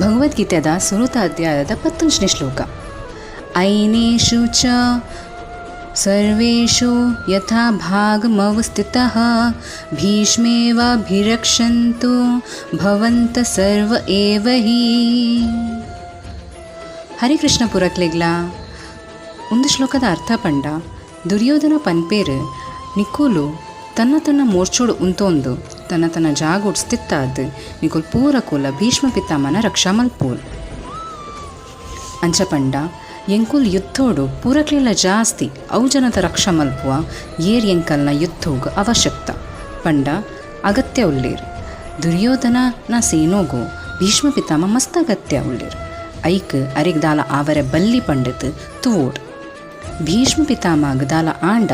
ಭಗವದ್ಗೀತೆದ ಸುರುತ ಅಧ್ಯಾಯದ 11ನೇ ಶ್ಲೋಕ. ಐನೇಷು ಚ ಸರ್ವೇಷು ಯಥಾ ಭಾಗಮವಸ್ಥಿತಃ ಭೀಷ್ಮೇವಾಭಿರಕ್ಷಂತು ಭವಂತ ಸರ್ವ ಏವ ಹಿ. ಹರಿಕೃಷ್ಣ ಪುರಕ್ಲೆಗ್ಲ ಒಂದು ಶ್ಲೋಕದ ಅರ್ಥ ಪಂಡ ದುರ್ಯೋಧನ ಪನ್ಪೇರು ನಿಕ್ಕುಲು ತನ್ನ ಮೋರ್ಚೋಡು ಉಂತೊಂದು ತನ್ನ ಜಾಗೋಡು ಸ್ಥಿತ್ತಾದ ನಿಕುಲ್ ಪೂರ ಕುಲ ಭೀಷ್ಮ ಪಿತಾಮನ ರಕ್ಷಾ ಮಲ್ಪೋಲ್ ಅಂಚ ಪಂಡ ಎಂಕುಲ್ ಯುದ್ಧೋಡು ಪೂರಕ್ಲೆಲ್ಲ ಜಾಸ್ತಿ ಅವು ಜನದ ರಕ್ಷಾ ಮಲ್ಪುವ ಏರ್ ಎಂಕಲ್ನ ಯುದ್ಧೋಗು ಅವಶ್ಯಕತ ಪಂಡ ಅಗತ್ಯ ಉಳ್ಳೇರು. ದುರ್ಯೋಧನನ ಸೇನೋಗು ಭೀಷ್ಮ ಪಿತಾಮ ಮಸ್ತ್ ಅಗತ್ಯ ಉಳ್ಳೇರು. ಐಕ್ ಅರಿಗ್ ದಾಲ ಆವರೆ ಬಲ್ಲಿ ಪಂಡತ್ ತುವೋಡ್ ಭೀಷ್ಮ ಪಿತಾಮಗ್ ದಾಲ ಆಂಡ